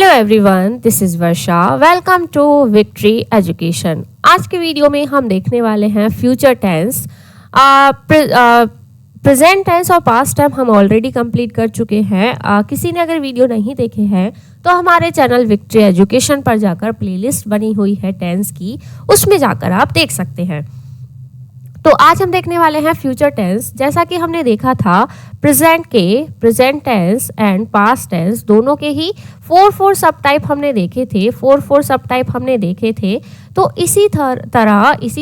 Hello everyone, this is Varsha. Welcome to victory education. आज के video में हम देखने वाले हैं फ्यूचर टेंस। प्रेजेंट टेंस और पास्ट टाइम हम ऑलरेडी कंप्लीट कर चुके हैं। किसी ने अगर वीडियो नहीं देखे हैं तो हमारे चैनल विक्ट्री एजुकेशन पर जाकर प्लेलिस्ट बनी हुई है टेंस की, उसमें जाकर आप देख सकते हैं। तो आज हम देखने वाले हैं फ्यूचर टेंस। जैसा कि हमने देखा था प्रेजेंट के present tense and past tense दोनों के ही फोर सब टाइप हमने देखे थे। फोर सब टाइप हमने देखे थे। तो इसी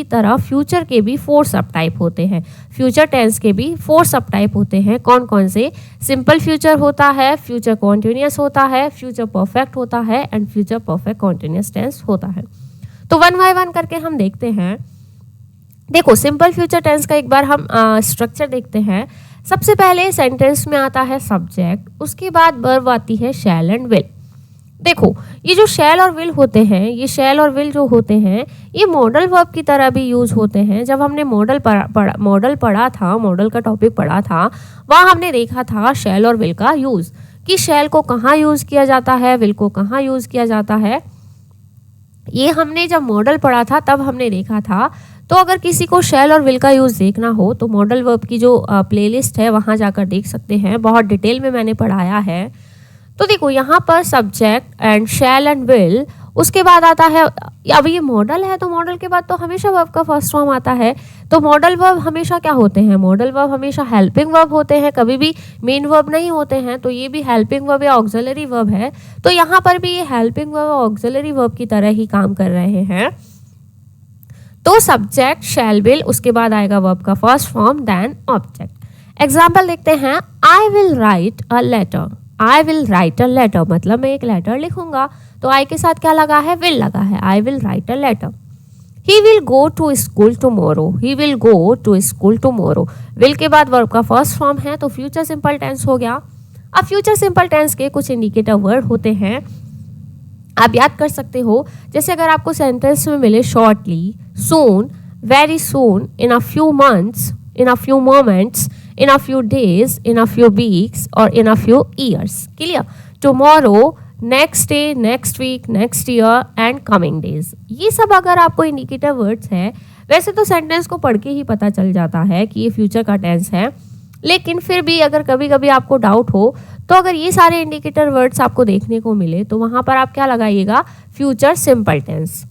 तरह फ्यूचर के भी 4 सब टाइप होते हैं। फ्यूचर टेंस के भी 4 सब टाइप होते हैं। कौन कौन से? सिंपल फ्यूचर होता है, फ्यूचर कॉन्टिन्यूस होता है, फ्यूचर परफेक्ट होता है and future perfect continuous tense होता है। तो वन बाय वन करके हम देखते हैं। देखो, सिंपल फ्यूचर टेंस का एक बार हम स्ट्रक्चर देखते हैं। सबसे पहले सेंटेंस में आता है सब्जेक्ट, उसके बाद वर्ब आती है शैल एंड विल। देखो, ये जो शैल और विल होते हैं, ये शैल और विल जो होते हैं, ये मॉडल वर्ब की तरह भी यूज होते हैं। जब हमने मॉडल पढ़ा था, मॉडल का टॉपिक पढ़ा था, वहाँ हमने देखा था शैल और विल का यूज, कि शैल को कहाँ यूज किया जाता है, विल को कहाँ यूज किया जाता है। ये हमने जब मॉडल पढ़ा था तब हमने देखा था। तो अगर किसी को शैल और विल का यूज़ देखना हो तो मॉडल वर्ब की जो प्लेलिस्ट है वहाँ जाकर देख सकते हैं। बहुत डिटेल में मैंने पढ़ाया है। तो देखो, यहाँ पर subject and shall and will, उसके बाद आता है, अब ये मॉडल है तो मॉडल के बाद तो हमेशा वर्ब का फर्स्ट फॉर्म आता है। तो मॉडल वर्ब हमेशा क्या होते हैं? मॉडल वर्ब हमेशा हेल्पिंग वर्ब होते हैं, कभी भी मेन वर्ब नहीं होते हैं। तो ये भी हेल्पिंग वर्ब या ऑक्सिलरी वर्ब है। तो यहाँ पर भी ये हेल्पिंग वर्ब और ऑक्सिलरी वर्ब की तरह ही काम कर रहे हैं। तो सब्जेक्ट शैल विल, उसके बाद आएगा वर्ब का first form, then object. Example देखते हैं। I will write a letter. I will write a letter मतलब मैं एक लेटर लिखूंगा। तो आई के साथ क्या लगा है? विल लगा है। I will write a letter. He will go to school tomorrow. He will go to school tomorrow. Will के बाद वर्ब का फर्स्ट फॉर्म है तो फ्यूचर सिंपल टेंस हो गया। अब फ्यूचर सिंपल टेंस के कुछ इंडिकेटर वर्ड होते हैं, आप याद कर सकते हो। जैसे अगर आपको सेंटेंस में मिले shortly, soon, very soon, in a few months, in a few moments, in a few days, in a few weeks और in a few years. Clear? Tomorrow, next day, next week, next year and coming days, ये सब अगर आपको indicator words है। वैसे तो sentence को पढ़ के ही पता चल जाता है कि ये फ्यूचर का टेंस है, लेकिन फिर भी अगर कभी कभी आपको डाउट हो तो अगर ये सारे इंडिकेटर वर्ड्स आपको देखने को मिले तो वहां पर आप क्या लगाइएगा? Future simple tense.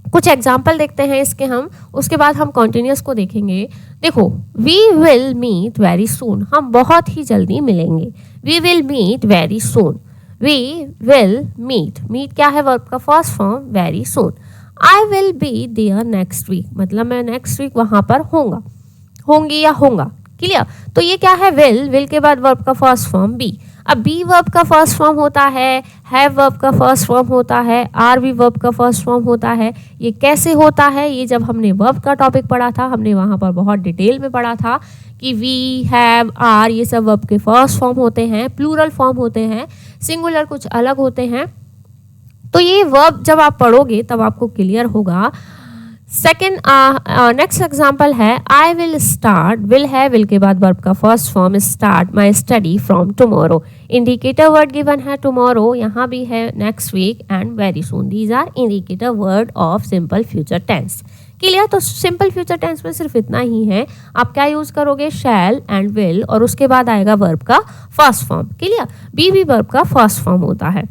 कुछ एग्जाम्पल देखते हैं इसके हम, उसके बाद हम कॉन्टिन्यूस को देखेंगे। देखो, we will meet very soon, हम बहुत ही जल्दी मिलेंगे। We will meet very soon. We will meet, meet क्या है? वर्ब का first form, very soon. I will be there next week, मतलब मैं नेक्स्ट वीक वहां पर होंगी या होंगा। क्लियर? तो ये क्या है? विल। विल के बाद वर्ब का फर्स्ट फॉर्म बी। अब बी वर्ब का फर्स्ट फॉर्म होता है, हैव वर्ब का फर्स्ट फॉर्म होता है, आर भी वर्ब का फर्स्ट फॉर्म होता है। ये कैसे होता है? ये जब हमने वर्ब का टॉपिक पढ़ा था, हमने वहां पर बहुत डिटेल में पढ़ा था कि वी, हैव, आर ये सब वर्ब के फर्स्ट फॉर्म होते हैं, प्लूरल फॉर्म होते हैं, सिंगुलर कुछ अलग होते हैं। तो ये वर्ब जब आप पढ़ोगे तब आपको क्लियर होगा। सेकेंड, नेक्स्ट एग्जाम्पल है, आई विल स्टार्ट। विल है, विल के बाद वर्ब का first form, start my study from tomorrow. Indicator word given है टुमारो, यहाँ भी है next week and very soon. These are indicator word of simple future tense. Clear? तो simple future tense में सिर्फ इतना ही है। आप क्या यूज करोगे? शैल एंड विल, और उसके बाद आएगा वर्ब का फर्स्ट फॉर्म। क्लियर? बी भी वर्ब का फर्स्ट फॉर्म होता है।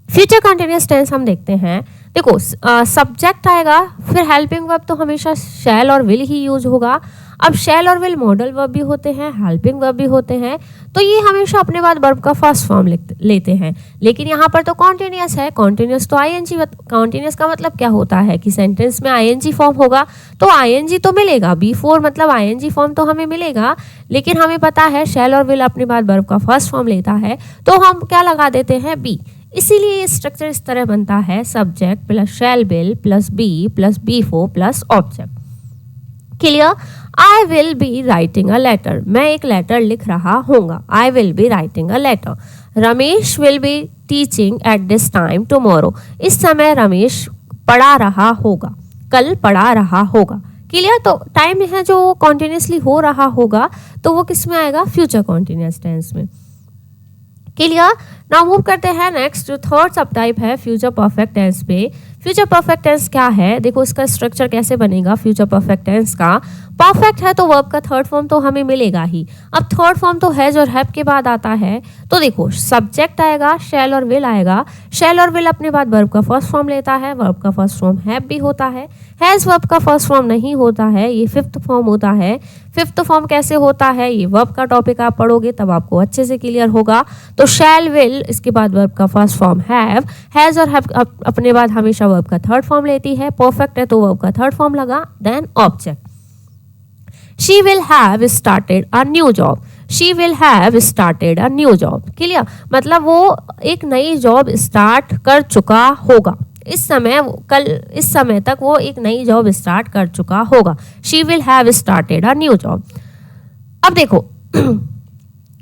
फ्यूचर कंटिन्यूअस टेंस हम देखते हैं। देखो, सब्जेक्ट आएगा, फिर हेल्पिंग वर्ब तो हमेशा शैल और विल ही यूज होगा। अब शैल और विल मॉडल वर्ब भी होते हैं, हेल्पिंग वर्ब भी होते हैं, तो ये हमेशा अपने बाद वर्ब का फर्स्ट फॉर्म लेते हैं। लेकिन यहाँ पर तो कॉन्टिन्यूअस है। कॉन्टिन्यूअस तो आईएनजी, कॉन्टिन्यूअस का मतलब क्या होता है कि सेंटेंस में आईएनजी फॉर्म होगा तो आईएनजी तो मिलेगा। B4 मतलब आईएनजी फॉर्म तो हमें मिलेगा, लेकिन हमें पता है शैल और विल अपने बाद वर्ब का फर्स्ट फॉर्म लेता है, तो हम क्या लगा देते हैं? बी। इसीलिए ये स्ट्रक्चर इस तरह बनता है, subject plus shall will plus be plus B4 plus object. Clear? I will be writing a letter, मैं एक लेटर लिख रहा हूँगा। I will be writing a letter. Ramesh will be teaching at this time tomorrow, इस समय रमेश पढ़ा रहा होगा, कल पढ़ा रहा होगा। क्लियर? तो टाइम है जो कॉन्टिन्यूसली हो रहा होगा तो वो किस में आएगा? फ्यूचर कॉन्टिन्यूअस टेंस में। क्लियर? नाउ मूव करते हैं नेक्स्ट, जो थर्ड सब टाइप है फ्यूचर परफेक्ट टेंस पे। फ्यूचर परफेक्ट टेंस क्या है, देखो इसका स्ट्रक्चर कैसे बनेगा फ्यूचर परफेक्ट टेंस का। परफेक्ट है तो वर्ब का थर्ड फॉर्म तो हमें मिलेगा ही। अब थर्ड फॉर्म तो हैज और हैव के बाद आता है, तो देखो सब्जेक्ट आएगा, शैल और विल आएगा। शैल और विल अपने बाद वर्ब का फर्स्ट फॉर्म लेता है, वर्ब का फर्स्ट फॉर्म हैव भी होता है। हैज वर्ब का फर्स्ट फॉर्म नहीं होता है, ये फिफ्थ फॉर्म होता है। फिफ्थ फॉर्म कैसे होता है, ये वर्ब का टॉपिक आप पढ़ोगे तब आपको अच्छे से क्लियर होगा। तो शैल विल, इसके बाद वर्ब का फर्स्ट फॉर्म हैव। हैज और हैव अपने बाद हमेशा वर्ब का थर्ड फॉर्म लेती है। परफेक्ट है तो वर्ब का थर्ड फॉर्म लगा, then object. She will have started a new job. She will have started a new job. Clear, मतलब वो एक नई जॉब स्टार्ट कर चुका होगा। इस समय तक वो एक नई जॉब स्टार्ट कर चुका होगा। She will have started a new job. अब देखो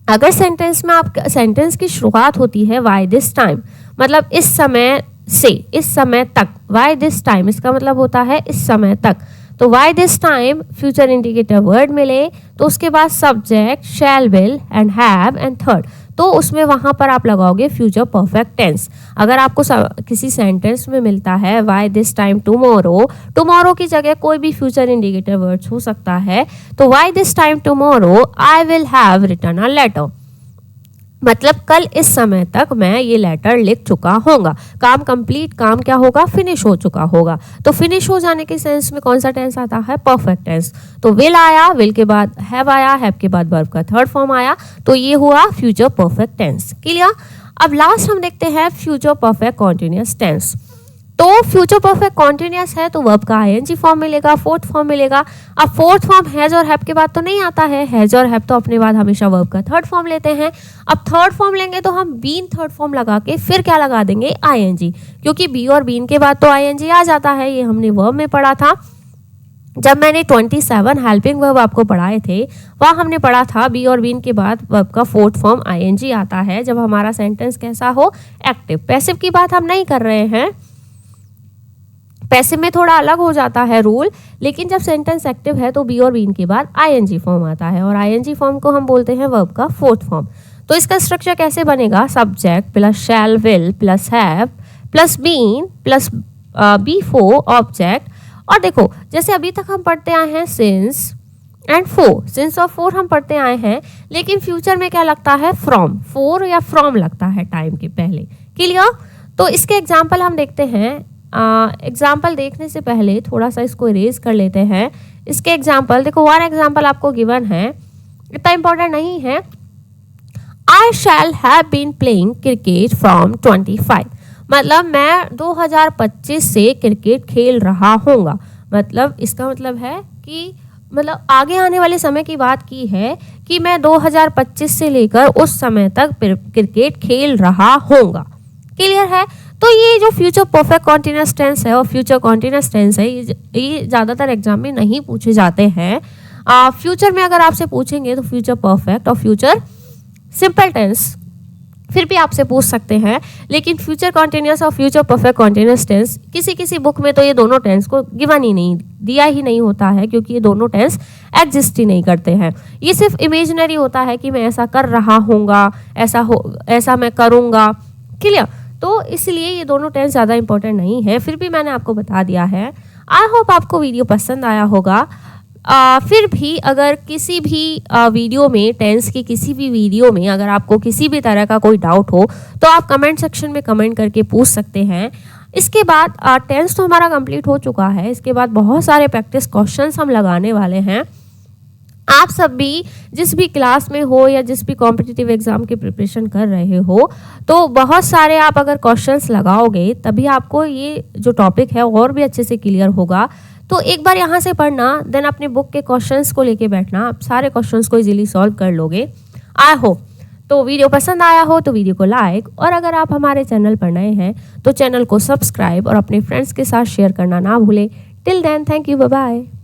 अगर सेंटेंस में आप सेंटेंस की शुरुआत होती है वाई दिस टाइम, मतलब इस समय से, इस समय तक। वाई दिस टाइम इसका मतलब होता है इस समय तक। तो why this time future indicator word मिले तो उसके बाद subject, shell will and have and third, तो उसमें वहां पर आप लगाओगे फ्यूचर परफेक्ट टेंस। अगर आपको किसी सेंटेंस में मिलता है Y this time tomorrow, tomorrow की जगह कोई भी फ्यूचर इंडिकेटर वर्ड्स हो सकता है। तो why this time tomorrow I will have written a letter, मतलब कल इस समय तक मैं ये लेटर लिख चुका होगा। काम कंप्लीट, काम क्या होगा, फिनिश हो चुका होगा। तो फिनिश हो जाने के सेंस में कौन सा टेंस आता है, परफेक्ट टेंस। तो विल आया, विल के बाद हैव आया, हैव के बाद वर्ब का थर्ड फॉर्म आया, तो ये हुआ फ्यूचर परफेक्ट टेंस। क्लियर। अब लास्ट हम देखते हैं फ्यूचर परफेक्ट कॉन्टिन्यूअस टेंस। तो फ्यूचर परफेक्ट कॉन्टिन्यूअस है तो वर्ब का आईएनजी फॉर्म मिलेगा, फोर्थ फॉर्म मिलेगा। अब फोर्थ फॉर्म हैज और हैव के बाद तो नहीं आता है, हैज और हैव तो अपने बाद हमेशा वर्ब का थर्ड फॉर्म लेते हैं। अब थर्ड फॉर्म लेंगे तो हम बीन थर्ड फॉर्म लगा के फिर क्या लगा देंगे, आईएनजी, क्योंकि बी और बीन के बाद तो आईएनजी आ जाता है। ये हमने वर्ब में पढ़ा था जब मैंने 27 हेल्पिंग वर्ब आपको पढ़ाए थे, वहाँ हमने पढ़ा था बी और बीन के बाद वर्ब का फोर्थ फॉर्म आईएनजी आता है जब हमारा सेंटेंस कैसा हो, एक्टिव। पैसिव की बात हम नहीं कर रहे हैं, पैसिव में थोड़ा अलग हो जाता है रूल, लेकिन जब सेंटेंस एक्टिव है तो बी और बीन के बाद आईएनजी फॉर्म आता है और आईएनजी फॉर्म को हम बोलते हैं वर्ब का फोर्थ फॉर्म। तो इसका स्ट्रक्चर कैसे बनेगा, subject plus shall will plus have plus been plus V four object. और देखो जैसे अभी तक हम पढ़ते आए हैं सिंस एंड फोर, सिंस और फोर हम पढ़ते आए हैं, लेकिन फ्यूचर में क्या लगता है, फ्रॉम, फोर या फ्रॉम लगता है टाइम के पहले। क्लियर। तो इसके एग्जाम्पल हम देखते हैं। एग्जाम्पल देखने से पहले थोड़ा सा इसको इरेज कर लेते हैं। इसके एग्जाम्पल देखो, वन एग्जाम्पल आपको गिवन है, इतना इंपॉर्टेंट नहीं है। I shall have been playing cricket from 25, मतलब मैं 2025 से क्रिकेट खेल रहा होऊंगा। मतलब इसका मतलब है कि मतलब आगे आने वाले समय की बात की है कि मैं 2025 से लेकर उस समय तक क्रिकेट खेल रहा होऊंगा। क्लियर है। तो ये जो फ्यूचर परफेक्ट कॉन्टिन्यूअस टेंस है और फ्यूचर कॉन्टिन्यूअस टेंस है, ये ज़्यादातर एग्जाम में नहीं पूछे जाते हैं। फ्यूचर में अगर आपसे पूछेंगे तो फ्यूचर परफेक्ट और फ्यूचर सिंपल टेंस फिर भी आपसे पूछ सकते हैं, लेकिन फ्यूचर कॉन्टिन्यूअस और फ्यूचर परफेक्ट कॉन्टिन्यूअस टेंस किसी बुक में तो ये दोनों टेंस को गिवन ही नहीं, दिया ही नहीं होता है, क्योंकि ये दोनों टेंस एग्जिस्ट ही नहीं करते हैं। ये सिर्फ इमेजिनरी होता है कि मैं ऐसा कर रहा हूँगा, ऐसा मैं करूँगा। क्लियर। तो इसलिए ये दोनों टेंस ज़्यादा इंपॉर्टेंट नहीं है, फिर भी मैंने आपको बता दिया है। आई होप आपको वीडियो पसंद आया होगा। फिर भी अगर किसी भी वीडियो में, टेंस की किसी भी वीडियो में अगर आपको किसी भी तरह का कोई डाउट हो तो आप कमेंट सेक्शन में कमेंट करके पूछ सकते हैं। इसके बाद टेंस तो हमारा कंप्लीट हो चुका है, इसके बाद बहुत सारे प्रैक्टिस क्वेश्चंस हम लगाने वाले हैं। आप सब भी जिस भी क्लास में हो या जिस भी कॉम्पिटिटिव एग्जाम की प्रिपरेशन कर रहे हो, तो बहुत सारे आप अगर क्वेश्चंस लगाओगे तभी आपको ये जो टॉपिक है और भी अच्छे से क्लियर होगा। तो एक बार यहाँ से पढ़ना, देन अपने बुक के क्वेश्चंस को लेके बैठना, आप सारे क्वेश्चंस को इजीली सॉल्व कर लोगे। आई होप तो वीडियो पसंद आया हो तो वीडियो को लाइक, और अगर आप हमारे चैनल पर नए हैं तो चैनल को सब्सक्राइब और अपने फ्रेंड्स के साथ शेयर करना ना भूलें। Till then, thank you, bye bye.